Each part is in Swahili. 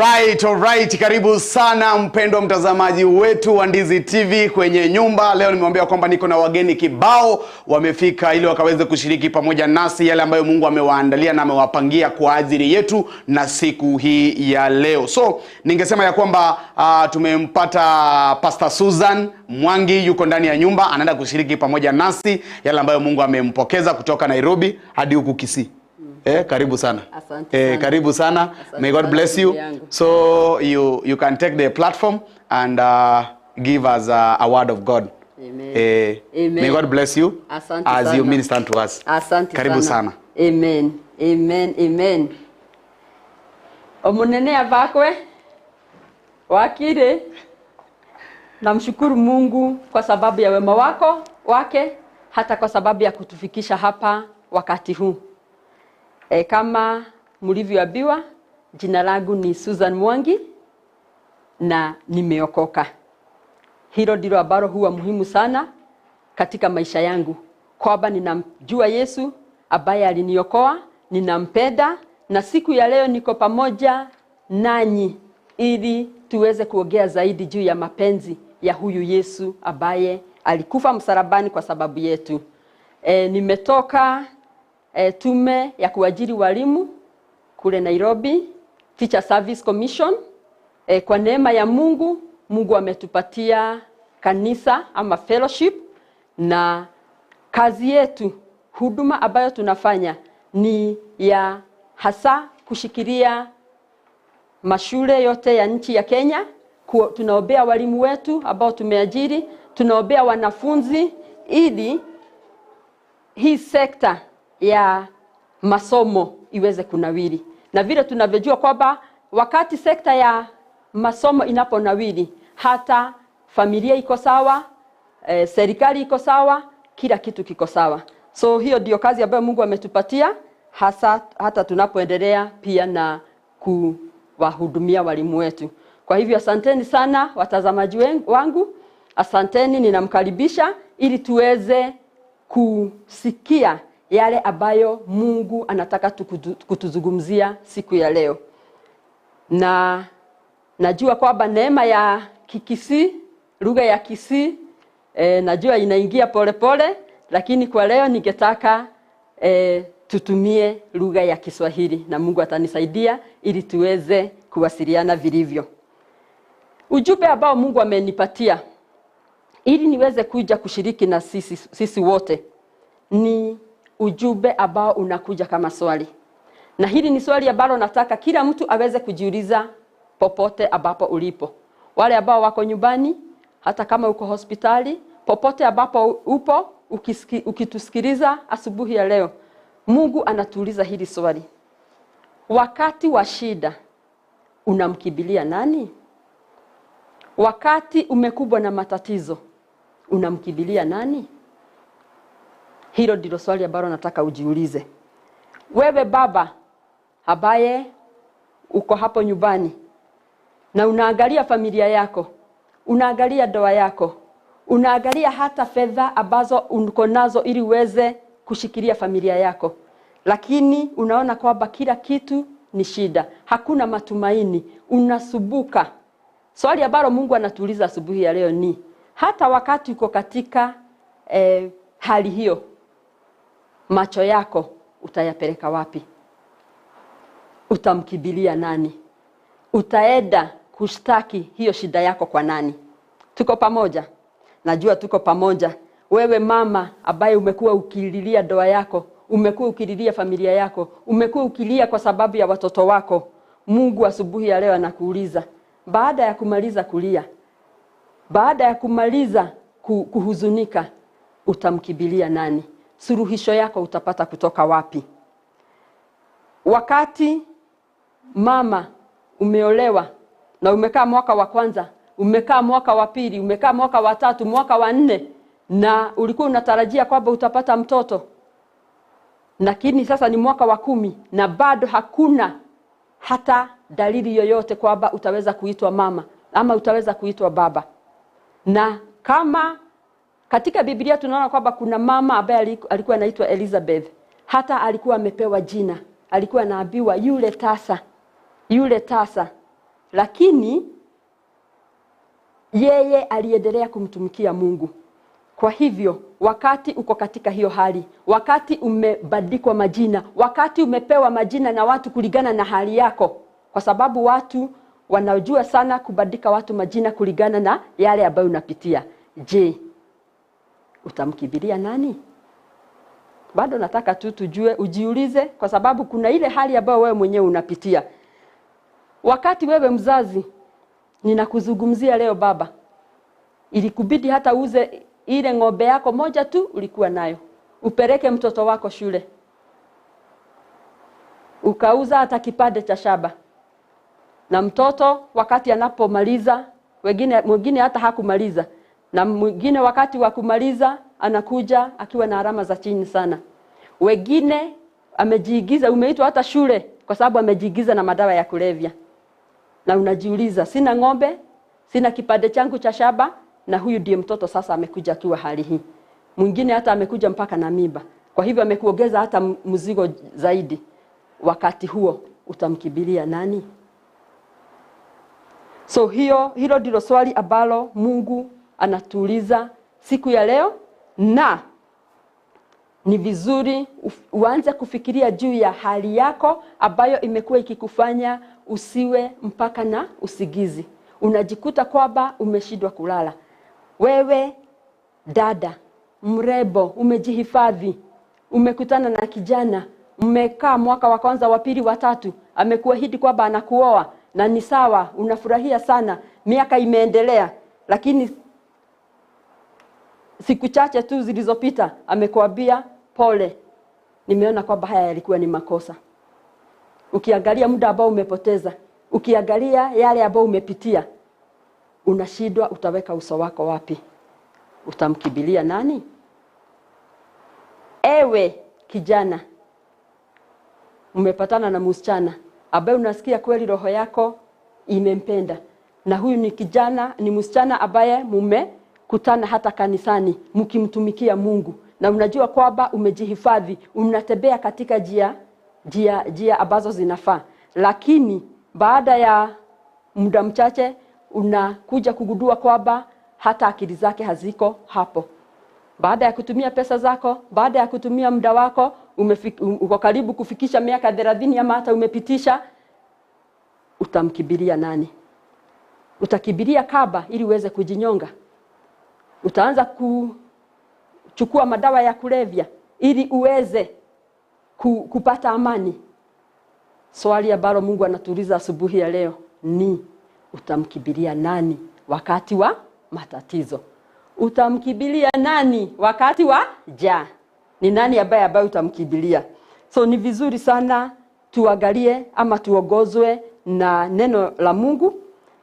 Alright, karibu sana mpendwa mtazamaji wetu wa Ndizi TV kwenye nyumba. Leo nimemwambia kwamba niko na wageni kibao wamefika ili wakaweze kushiriki pamoja nasi yale ambayo Mungu amewaandalia na amewapangia kwa ajili yetu na siku hii ya leo. So, ningesema ya kwamba tumempata Pastor Susan MWANGI yuko ndani ya nyumba, anaenda kushiriki pamoja nasi yale ambayo Mungu amempokeza kutoka Nairobi hadi huku Kisii. Karibu sana. Asante sana. Karibu sana. Asante. May God bless you. So you can take the platform and give us a word of God. Amen. Amen. May God bless you Asante as sana. you minister to us. Asante Karibu sana. Amen. Amen. Amen. Omunene abakwe wakire, namshukuru Mungu kwa sababu ya wema wake hata kwa sababu ya kutufikisha hapa wakati huu. Kama mlivyoambiwa, jina langu ni Susan MWANGI na nimeokoka. Hilo ndilo ambalo huwa muhimu sana katika maisha yangu. Kwamba ninamjua Yesu ambaye aliniokoa, ninampenda na siku ya leo niko pamoja nanyi ili tuweze kuongea zaidi juu ya mapenzi ya huyu Yesu ambaye alikufa msalabani kwa sababu yetu. Nimetoka tume ya kuajiri walimu kule Nairobi, Teacher Service Commission. Kwa neema ya Mungu ametupatia kanisa ama fellowship, na kazi yetu, huduma ambayo tunafanya ni ya hasa kushikilia mashule yote ya nchi ya Kenya. Tunaombea walimu wetu ambao tumeajiri, tunaombea wanafunzi ili hii sekta ya masomo iweze kunawiri. Na vile tunavyojua kwamba wakati sekta ya masomo inaponawiri, hata familia iko sawa, serikali iko sawa, kila kitu kiko sawa. So hiyo ndio kazi ambayo Mungu ametupatia, hata tunapoendelea pia na kuwahudumia walimu wetu. Kwa hivyo asanteni sana watazamaji wangu, asanteni, ninamkaribisha ili tuweze kusikia yale ambayo Mungu anataka kutuzungumzia siku ya leo. Na najua kwamba neema ya Kisii, lugha ya Kisii, najua inaingia pole, lakini kwa leo ningetaka tutumie lugha ya Kiswahili na Mungu atanisaidia ili tuweze kuwasiliana vilivyo. Ujumbe ambao Mungu amenipatia ili niweze kuja kushiriki na sisi wote ni ujumbe ambao unakuja kama swali. Na hili ni swali ambalo nataka kila mtu aweze kujiuliza popote ambapo ulipo. Wale ambao wako nyumbani, hata kama uko hospitali, popote ambapo upo ukitusikiliza asubuhi ya leo, Mungu anatuuliza hili swali. Wakati wa shida unamkimbilia nani? Wakati umekumbwa na matatizo unamkimbilia nani? Hilo ndilo swali ambalo nataka ujiulize. Wewe baba ambaye uko hapo nyumbani na unaangalia familia yako, unaangalia ndoa yako, unaangalia hata fedha ambazo uko nazo ili uweze kushikilia familia yako, lakini unaona kwamba kila kitu ni shida, hakuna matumaini, unasubuka. Swali ambalo Mungu anatuuliza asubuhi ya leo ni, hata wakati uko katika hali hiyo, macho yako utayapeleka wapi? Utamkimbilia nani? Utaenda kushtaki hiyo shida yako kwa nani? Tuko pamoja? Najua tuko pamoja. Wewe mama ambaye umekuwa ukililia ndoa yako, umekuwa ukililia familia yako, umekuwa ukilia kwa sababu ya watoto wako, Mungu asubuhi ya leo anakuuliza, baada ya kumaliza kulia, baada ya kumaliza kuhuzunika, utamkimbilia nani? Suluhisho yako utapata kutoka wapi? Wakati mama umeolewa na umekaa mwaka wa kwanza, umekaa mwaka wa pili, umekaa mwaka wa tatu, mwaka wa 4, na ulikuwa unatarajia kwamba utapata mtoto, lakini sasa ni mwaka wa 10 na bado hakuna hata dalili yoyote kwamba utaweza kuitwa mama ama utaweza kuitwa baba. Na kama katika Biblia tunaona kwamba kuna mama ambaye alikuwa anaitwa Elizabeth, hata alikuwa amepewa jina, alikuwa anaambiwa yule tasa, lakini yeye aliendelea kumtumikia Mungu. Kwa hivyo, wakati uko katika hiyo hali, wakati umebadikwa majina, wakati umepewa majina na watu kulingana na hali yako, kwa sababu watu wanajua sana kubadika watu majina kulingana na yale ambayo unapitia. Je, utamkimbilia nani? Bado nataka tu tujue, ujiulize, kwa sababu kuna ile hali ambayo wewe mwenyewe unapitia. Wakati wewe mzazi, ninakuzungumzia leo baba, ilikubidi hata uze ile ng'ombe yako moja tu ulikuwa nayo, upeleke mtoto wako shule, ukauza hata kipande cha shamba, na mtoto wakati anapomaliza, mwingine hata hakumaliza, na mwingine wakati wa kumaliza anakuja akiwa na alama za chini sana. Wengine amejiigiza, umeitwa hata shule kwa sababu amejiigiza na madawa ya kulevya. Na unajiuliza, sina ng'ombe, sina kipande changu cha shamba, na huyu ndiye mtoto sasa amekuja akiwa hali hii. Mwingine hata amekuja mpaka na mimba. Kwa hivyo amekuongeza hata mzigo zaidi. Wakati huo utamkimbilia nani? So hilo ndilo swali ambalo Mungu anatuuliza siku ya leo, na ni vizuri uanze kufikiria juu ya hali yako ambayo imekuwa ikikufanya usiwe mpaka na usingizi. Unajikuta kwamba umeshindwa kulala. Wewe dada, mrembo, umejihifadhi, umekutana na kijana, mmekaa mwaka wa kwanza, wa pili, wa tatu, amekuahidi kwamba anakuoa, na ni sawa, unafurahia sana, miaka imeendelea, lakini siku chache tu zilizopita amekuambia pole, nimeona kwamba haya yalikuwa ni makosa. Ukiangalia muda ambao umepoteza, ukiangalia yale ambao umepitia, unashindwa utaweka uso wako wapi? Utamkimbilia nani? Ewe kijana, umepatana na msichana ambaye unasikia kweli roho yako imempenda, na huyu ni kijana, ni msichana ambaye mmekutana hata kanisani mkimtumikia Mungu, na unajua kwamba umejihifadhi, unatembea katika njia ambazo zinafaa, lakini baada ya muda mchache unakuja kugundua kwamba hata akili zake haziko hapo. Baada ya kutumia pesa zako, baada ya kutumia muda wako, uko karibu kufikisha miaka 30 ama hata umepitisha, utamkimbilia nani? Utakimbilia kaba ili uweze kujinyonga? Utaanza kuchukua madawa ya kulevya ili uweze kupata amani? Swali ambalo Mungu anatuuliza asubuhi ya leo ni, utamkimbilia nani wakati wa matatizo? Utamkimbilia nani wakati wa njaa? Ni nani ambaye utamkimbilia? So ni vizuri sana tuangalie ama tuongozwe na neno la Mungu,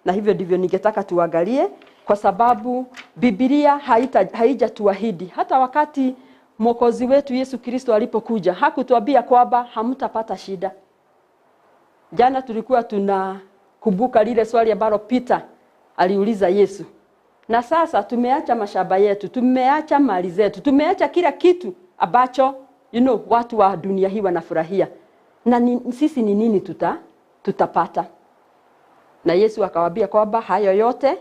na hivyo ndivyo ningetaka tuangalie, kwa sababu Biblia haijatuahidi. Hata wakati Mwokozi wetu Yesu Kristo alipokuja, hakutuambia kwamba hamtapata shida. Jana tulikuwa tunakumbuka lile swali ambalo Peter aliuliza Yesu. Na sasa tumeacha mashamba yetu, tumeacha mali zetu, tumeacha kila kitu ambacho watu wa dunia hii wanafurahia. Na sisi ni nini tutapata? Na Yesu akawaambia kwamba hayo yote,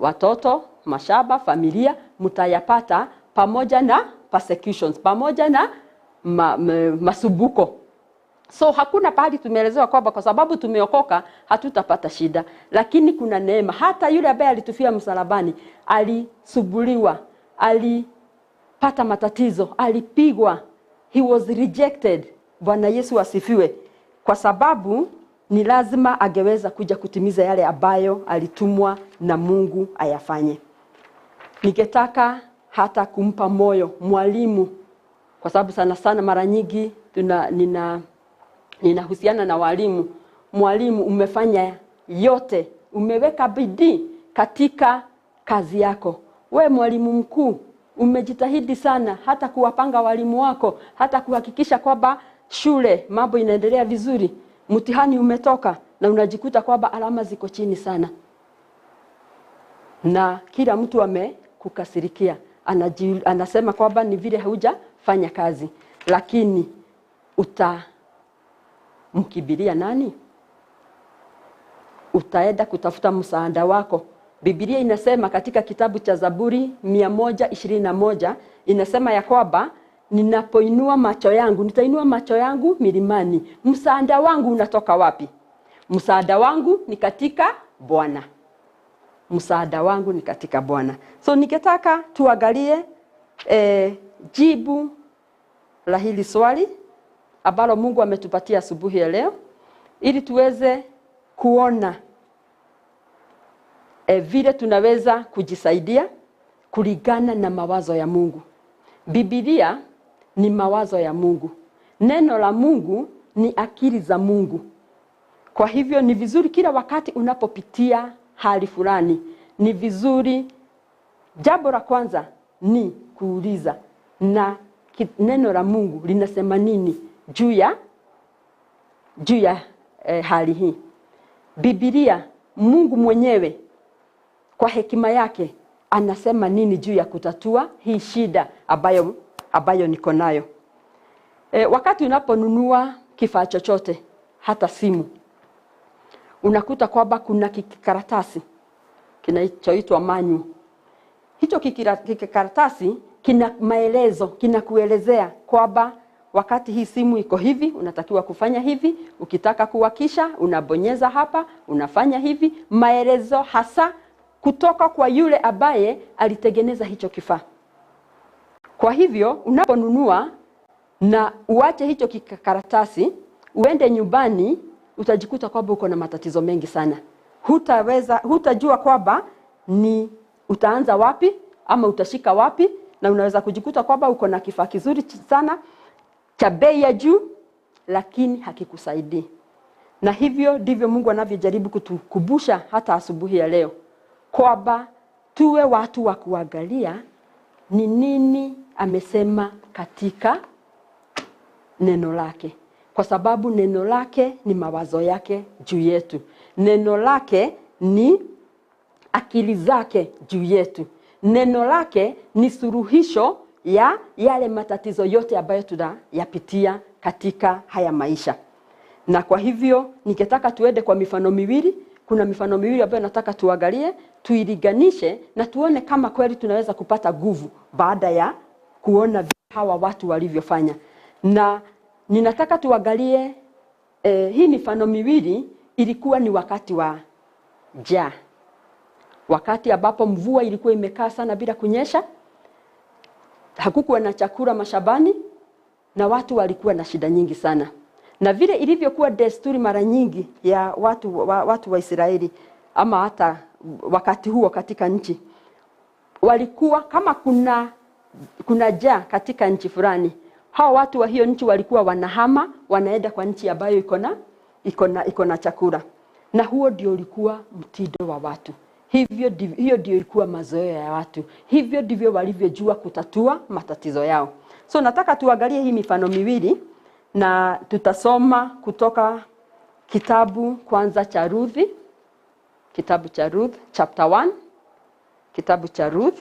watoto, mashamba, familia, mtayapata pamoja na persecutions, pamoja na masubuko. So hakuna pahali tumeelezewa kwamba kwa sababu tumeokoka hatutapata shida, lakini kuna neema. Hata yule ambaye alitufia msalabani alisubuliwa, alipata matatizo, alipigwa, he was rejected. Bwana Yesu asifiwe. Kwa sababu ni lazima angeweza kuja kutimiza yale ambayo alitumwa na Mungu ayafanye. Ningetaka hata kumpa moyo mwalimu, kwa sababu sana sana mara nyingi ninahusiana na walimu. Mwalimu, umefanya yote, umeweka bidii katika kazi yako. We mwalimu mkuu, umejitahidi sana hata kuwapanga walimu wako, hata kuhakikisha kwamba shule mambo inaendelea vizuri. Mtihani umetoka na unajikuta kwamba alama ziko chini sana, na kila mtu amekukasirikia, anasema kwamba ni vile hujafanya kazi. Lakini utamkimbilia nani? utaenda kutafuta msaada wako. Biblia inasema katika kitabu cha Zaburi 121 inasema ya kwamba ninapoinua macho yangu, nitainua macho yangu milimani. Msaada wangu unatoka wapi? Msaada wangu ni katika Bwana. Msaada wangu ni katika Bwana. So ningetaka tuangalie jibu la hili swali ambalo Mungu ametupatia asubuhi ya leo, ili tuweze kuona vile tunaweza kujisaidia kulingana na mawazo ya Mungu. Biblia ni mawazo ya Mungu. Neno la Mungu ni akili za Mungu. Kwa hivyo ni vizuri kila wakati unapopitia hali fulani, ni vizuri jambo la kwanza ni kuuliza, na neno la Mungu linasema nini juu ya hali hii. Biblia, Mungu mwenyewe kwa hekima yake anasema nini juu ya kutatua hii shida ambayo niko nayo. Wakati unaponunua kifaa chochote, hata simu, unakuta kwamba kuna kikaratasi kinachoitwa manual. Hicho kikaratasi kina maelezo, kinakuelezea kwamba wakati hii simu iko hivi, unatakiwa kufanya hivi, ukitaka kuwakisha unabonyeza hapa, unafanya hivi, maelezo hasa kutoka kwa yule ambaye alitengeneza hicho kifaa. Kwa hivyo unaponunua na uache hicho kikaratasi, uende nyumbani, utajikuta kwamba uko na matatizo mengi sana. Hutajua kwamba ni utaanza wapi ama utashika wapi, na unaweza kujikuta kwamba uko na kifaa kizuri sana cha bei ya juu, lakini hakikusaidii. Na hivyo ndivyo Mungu anavyojaribu kutukumbusha hata asubuhi ya leo, kwamba tuwe watu wa kuangalia ni nini amesema katika neno lake, kwa sababu neno lake ni mawazo yake juu yetu. Neno lake ni akili zake juu yetu. Neno lake ni suluhisho ya yale matatizo yote ambayo tunayapitia katika haya maisha. Na kwa hivyo ningetaka tuende kwa mifano miwili. Kuna mifano miwili ambayo nataka tuangalie, tuiliganishe na tuone kama kweli tunaweza kupata nguvu baada ya kuona hawa watu walivyofanya. Na ninataka tuangalie hii mifano miwili ilikuwa ni wakati wa njaa. Wakati ambapo mvua ilikuwa imekaa sana bila kunyesha, hakukuwa na chakula mashambani na watu walikuwa na shida nyingi sana. Na vile ilivyokuwa desturi mara nyingi ya watu wa Israeli, ama hata wakati huo katika nchi, walikuwa kama kuna njaa katika nchi fulani, hao watu wa hiyo nchi walikuwa wanahama, wanaenda kwa nchi ambayo iko na chakula. Na huo ndio ulikuwa mtindo wa watu. Hiyo ndio ilikuwa mazoea ya watu. Hivyo ndivyo walivyojua kutatua matatizo yao. So nataka tuangalie hii mifano miwili, na tutasoma kutoka kitabu kwanza cha Ruth, kitabu cha Ruth chapter 1, kitabu cha Ruth.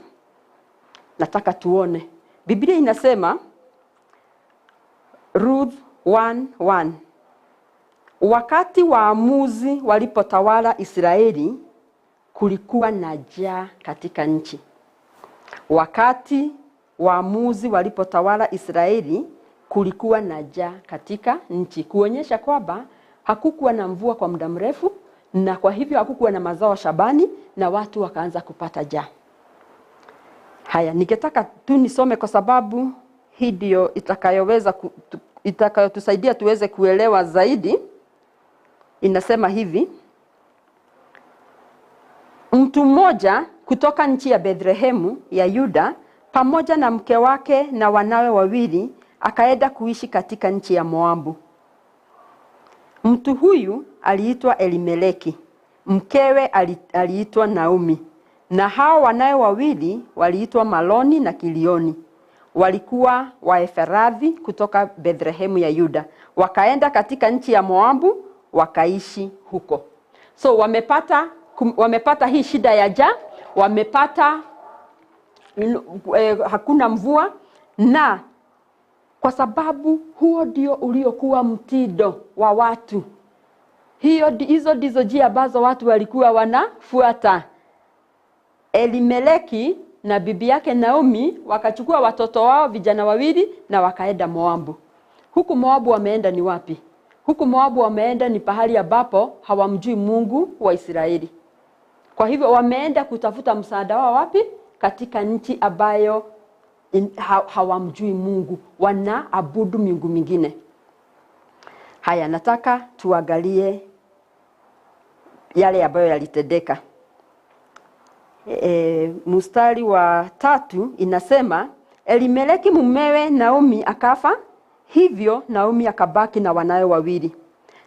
Nataka tuone. Biblia inasema Ruth 1:1, wakati waamuzi walipotawala Israeli, kulikuwa na njaa katika nchi. Wakati waamuzi walipotawala Israeli, kulikuwa na njaa katika nchi, kuonyesha kwamba hakukuwa na mvua kwa muda mrefu, na kwa hivyo hakukuwa na mazao shambani, na watu wakaanza kupata njaa. Haya, ningetaka tu nisome kwa sababu hii ndio itakayotusaidia tuweze kuelewa zaidi. Inasema hivi: mtu mmoja kutoka nchi ya Bethlehemu ya Yuda pamoja na mke wake na wanawe wawili akaenda kuishi katika nchi ya Moabu. Mtu huyu aliitwa Elimeleki, mkewe aliitwa Naomi, na hao wanawe wawili waliitwa Maloni na Kilioni. Walikuwa Waefrathi kutoka Bethlehemu ya Yuda. Wakaenda katika nchi ya Moabu wakaishi huko. So wamepata hii shida ya njaa, wamepata hakuna mvua, na kwa sababu huo ndio uliokuwa mtindo wa watu. Hizo ndizo njia ambazo watu walikuwa wanafuata. Elimeleki na bibi yake Naomi wakachukua watoto wao vijana wawili na wakaenda Moabu. Huku Moabu wameenda ni wapi? Huku Moabu wameenda ni pahali ambapo hawamjui Mungu wa Israeli. Kwa hivyo wameenda kutafuta msaada wao wapi? Katika nchi ambayo hawamjui Mungu, wanaabudu miungu mingine. Haya, nataka tuangalie yale ambayo yalitendeka. Mstari wa 3 inasema, Elimeleki mumewe Naomi akafa, hivyo Naomi akabaki na wanawe wawili.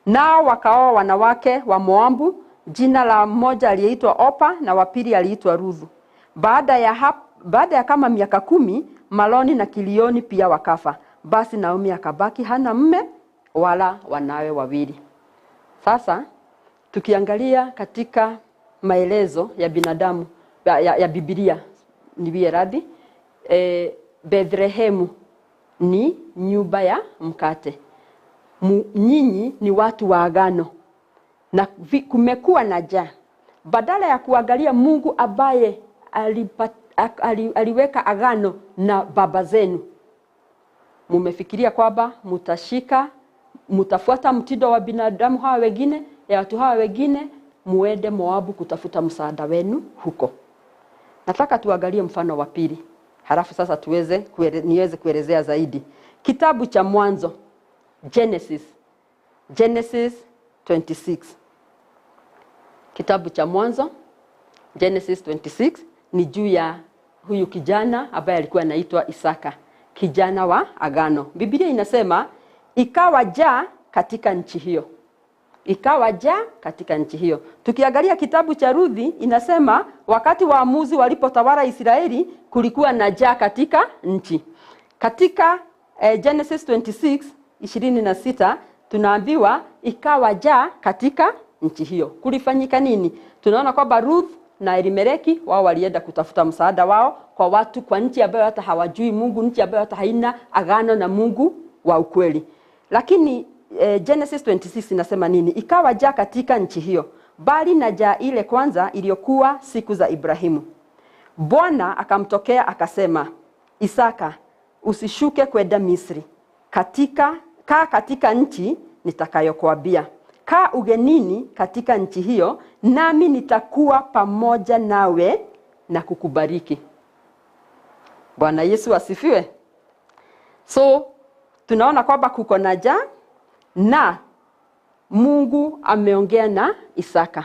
Nao wakaoa wanawake wa Moabu, jina la mmoja aliyeitwa Opa na wa pili aliitwa Ruthu. Baada ya kama miaka 10, Maloni na Kilioni pia wakafa. Basi Naomi akabaki hana mume wala wanawe wawili. Sasa tukiangalia katika maelezo ya binadamu ya Biblia, niwie radhi, Bethlehemu ni nyumba ya mkate. Nyinyi ni watu wa agano. Na kumekuwa na njaa. Badala ya kuangalia Mungu ambaye aliweka agano na baba zenu, mumefikiria kwamba mtafuata mtindo wa binadamu hawa wengine, ya watu hawa wengine, muende Moabu kutafuta msaada wenu huko. Nataka tuangalie mfano wa pili. Halafu sasa niweze kuelezea zaidi. Kitabu cha Mwanzo, Genesis 26. Kitabu cha Mwanzo, Genesis 26, ni juu ya huyu kijana ambaye alikuwa anaitwa Isaka, kijana wa agano. Biblia inasema, ikawa njaa katika nchi hiyo. Ikawa njaa katika nchi hiyo. Tukiangalia kitabu cha Ruthi inasema, wakati waamuzi walipotawala Israeli kulikuwa na njaa katika nchi. Katika Genesis 26:26 tunaambiwa ikawa njaa katika nchi hiyo. Kulifanyika nini? Tunaona kwamba Ruth na Elimeleki wao walienda kutafuta msaada wao kwa nchi ambayo hata hawajui Mungu, nchi ambayo hata haina agano na Mungu wa ukweli. Lakini Genesis 26 inasema nini? Ikawa njaa katika nchi hiyo, bali na njaa ile kwanza iliyokuwa siku za Ibrahimu. Bwana akamtokea akasema, Isaka, usishuke kwenda Misri. Kaa katika nchi nitakayokuambia. Kaa ugenini katika nchi hiyo, nami nitakuwa pamoja nawe na kukubariki. Bwana Yesu asifiwe. So tunaona kwamba kuko na njaa na Mungu ameongea na Isaka.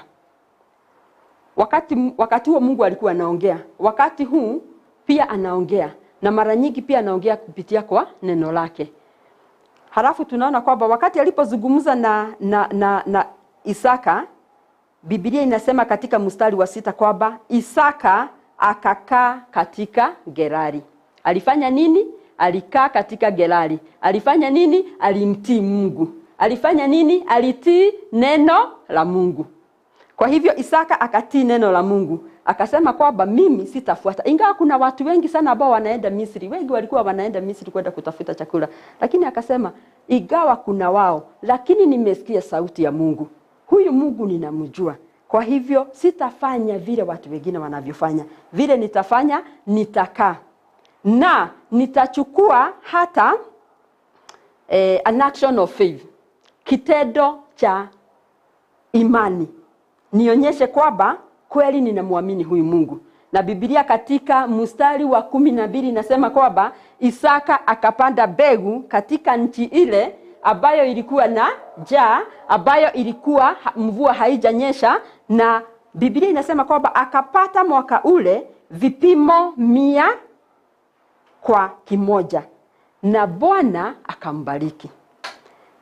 Wakati huo Mungu alikuwa anaongea. Wakati huu pia anaongea. Na mara nyingi pia anaongea kupitia kwa neno lake. Halafu tunaona kwamba wakati alipozungumza na Isaka, Biblia inasema katika mstari wa 6 kwamba Isaka akakaa katika Gerari. Alifanya nini? Alikaa katika Gerari. Alifanya nini? Alimtii Mungu. Alifanya nini? Alitii neno la Mungu. Kwa hivyo Isaka akatii neno la Mungu. Akasema kwamba mimi sitafuata. Ingawa kuna watu wengi sana ambao wanaenda Misri. Wengi walikuwa wanaenda Misri kwenda kutafuta chakula. Lakini akasema, ingawa kuna wao, lakini nimesikia sauti ya Mungu. Huyu Mungu ninamjua. Kwa hivyo sitafanya vile watu wengine wanavyofanya. Vile nitafanya, nitakaa. Na nitachukua hata an action of faith. Kitendo cha imani. Nionyeshe kwamba kweli ninamwamini huyu Mungu. Na Biblia katika mstari wa 12 inasema kwamba Isaka akapanda mbegu katika nchi ile ambayo ilikuwa na njaa, ambayo ilikuwa mvua haijanyesha, na Biblia inasema kwamba akapata mwaka ule vipimo 100 kwa kimoja, na Bwana akambariki.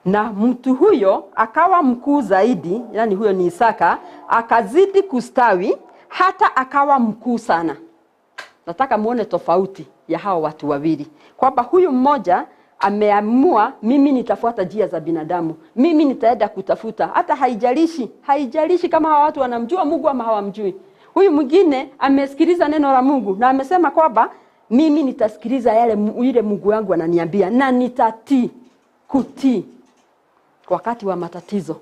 Na mtu huyo akawa mkuu zaidi, yani huyo ni Isaka, akazidi kustawi hata akawa mkuu sana. Nataka muone tofauti ya hao watu wawili. Kwamba huyu mmoja ameamua, mimi nitafuata njia za binadamu. Mimi nitaenda kutafuta, hata haijalishi kama hawa watu wanamjua Mungu ama hawamjui. Huyu mwingine amesikiliza neno la Mungu na amesema kwamba mimi nitasikiliza ile Mungu wangu ananiambia na nitatii, kutii. Wakati wa matatizo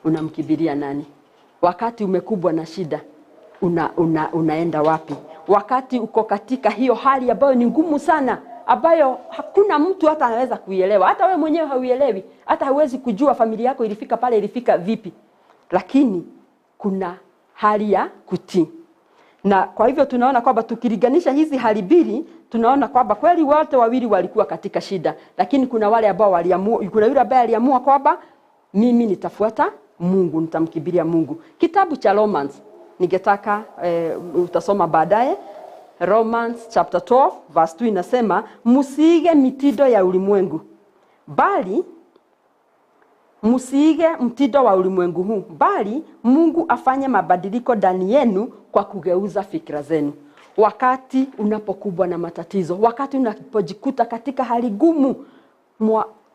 unamkimbilia nani? Wakati umekumbwa na shida, unaenda wapi? Wakati uko katika hiyo hali ambayo ni ngumu sana, ambayo hakuna mtu hata anaweza kuielewa, hata wewe mwenyewe hauielewi, hata hauwezi kujua familia yako ilifika pale ilifika vipi, lakini kuna hali ya kutii. Na kwa hivyo tunaona kwamba tukiliganisha hizi hali mbili, tunaona kwamba kweli wote wawili walikuwa katika shida, lakini kuna wale ambao waliamua, kuna yule ambaye aliamua kwamba mimi nitafuata Mungu, nitamkimbilia Mungu. Kitabu cha Romans ningetaka utasoma baadaye. Romans chapter 12 verse 2 inasema, msiige mitindo ya ulimwengu, bali msiige mtindo wa ulimwengu huu, bali Mungu afanye mabadiliko ndani yenu kwa kugeuza fikra zenu. Wakati unapokumbwa na matatizo, wakati unapojikuta katika hali gumu,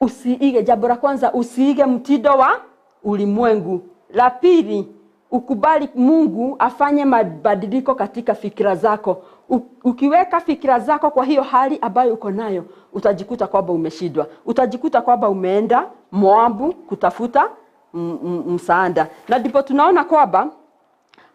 usiige, jambo la kwanza, usiige mtindo wa ulimwengu. La pili, ukubali Mungu afanye mabadiliko katika fikra zako. Ukiweka fikra zako kwa hiyo hali ambayo uko nayo, utajikuta kwamba umeshindwa. Utajikuta kwamba umeenda Moabu kutafuta msaada. Na ndipo tunaona kwamba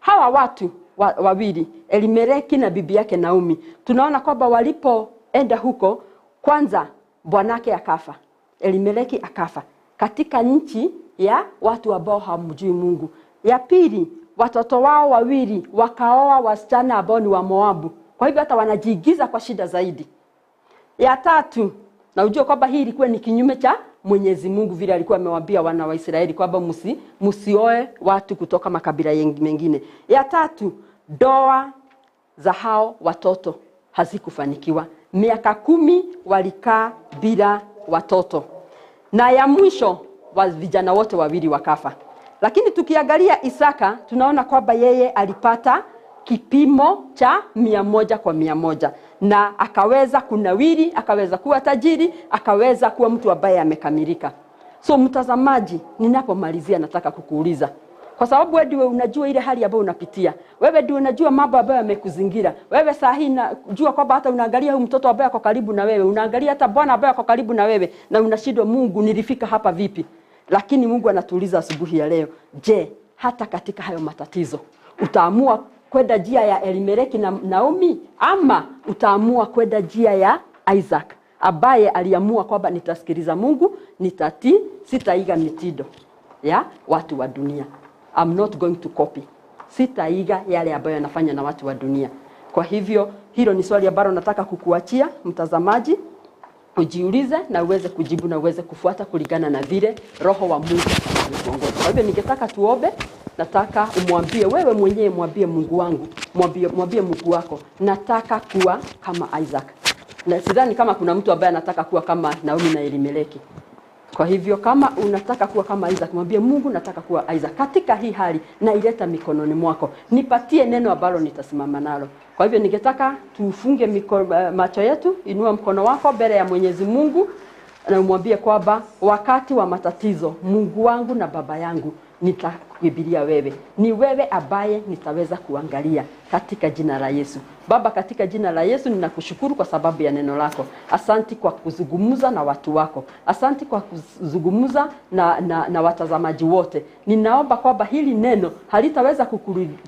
hawa watu wawili, Elimeleki na bibi yake Naomi, tunaona kwamba walipoenda huko, kwanza bwanake akafa, Elimeleki akafa katika nchi ya watu ambao hawamjui Mungu. Ya pili, watoto wao wawili wakaoa wasichana ambao ni wa Moabu, kwa hivyo hata wanajiigiza kwa shida zaidi. Ya tatu, na unajua kwamba hii ilikuwa ni kinyume cha Mwenyezi Mungu, vile alikuwa amewaambia wana wa Israeli kwamba msioe watu kutoka makabila mengine. Ya tatu, ndoa za hao watoto hazikufanikiwa. Miaka 10 walikaa bila watoto. Na ya mwisho, vijana wote wawili wakafa. Lakini tukiangalia Isaka, tunaona kwamba yeye alipata kipimo cha 100 kwa 100, na akaweza kunawiri, akaweza kuwa tajiri, akaweza kuwa mtu ambaye amekamilika. So mtazamaji, ninapomalizia nataka kukuuliza, kwa sababu wewe ndiwe unajua ile hali ambayo unapitia. Wewe ndiwe unajua mambo ambayo yamekuzingira. Wewe saa hii unajua kwamba hata unaangalia huyu mtoto ambaye ako karibu na wewe, unaangalia hata bwana ambaye ako karibu na wewe, na unashindwa, Mungu, nilifika hapa vipi? Lakini Mungu anatuuliza asubuhi ya leo, je, hata katika hayo matatizo utaamua kwenda njia ya Elimeleki na Naomi, ama utaamua kwenda njia ya Isaac ambaye aliamua kwamba nitasikiliza Mungu, nitatii, sitaiga mitindo ya watu wa dunia. I'm not going to copy. Sitaiga yale ambayo yanafanya na watu wa dunia. Kwa hivyo hilo ni swali ambalo nataka kukuachia mtazamaji, ujiulize na uweze kujibu na uweze kufuata kulingana na vile Roho wa Mungu anakuongoza. Kwa hivyo ningetaka tuombe. Nataka umwambie wewe mwenyewe, mwambie Mungu wangu, mwambie Mungu wako, nataka kuwa kama Isaac. Na sidhani kama kuna mtu ambaye anataka kuwa kama Naomi na Elimeleki. Kwa hivyo kama unataka kuwa kama Isaac, mwambie Mungu, nataka kuwa Isaac katika hii hali, na ileta mikononi mwako. Nipatie neno ambalo nitasimama nalo. Kwa hivyo ningetaka tufunge macho yetu, inua mkono wako mbele ya Mwenyezi Mungu na umwambie kwamba wakati wa matatizo, Mungu wangu na baba yangu, nitakukimbilia wewe. Ni wewe ambaye nitaweza kuangalia katika jina la Yesu. Baba, katika jina la Yesu ninakushukuru kwa sababu ya neno lako. Asanti kwa kuzungumza na watu wako. Asanti kwa kuzungumza na watazamaji wote. Ninaomba kwamba hili neno halitaweza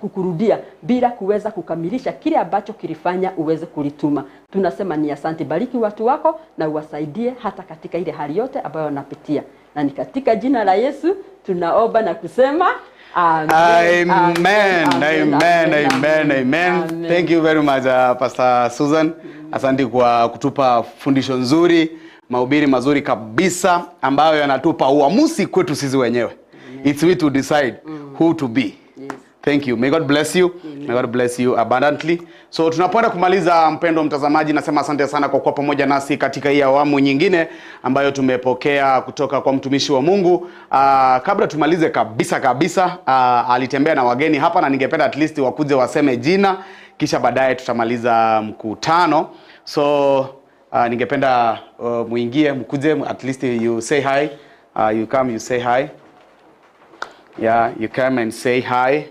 kukurudia bila kuweza kukamilisha kile ambacho kilifanya uweze kulituma. Tunasema ni asanti. Bariki watu wako na uwasaidie hata katika ile hali yote ambayo wanapitia. Na ni katika jina la Yesu tunaomba na kusema amen. Amen. Amen. Amen. Amen. Amen. Thank you very much Pastor Susan. Asante kwa kutupa fundisho nzuri, mahubiri mazuri kabisa ambayo yanatupa uamuzi kwetu sisi wenyewe. It's we to decide who to be. Yes. Thank you. May God bless you. Amen. May God bless you abundantly. So tunapoenda kumaliza, mpendo mtazamaji, nasema asante sana kwa kuwa pamoja nasi katika hii awamu nyingine ambayo tumepokea kutoka kwa mtumishi wa Mungu. Kabla tumalize kabisa, alitembea na wageni hapa, na ningependa at least wakuje waseme jina, kisha baadaye tutamaliza mkutano. So ningependa muingie, mkuje, at least you say hi. You come, you say hi. Yeah, you come and say hi.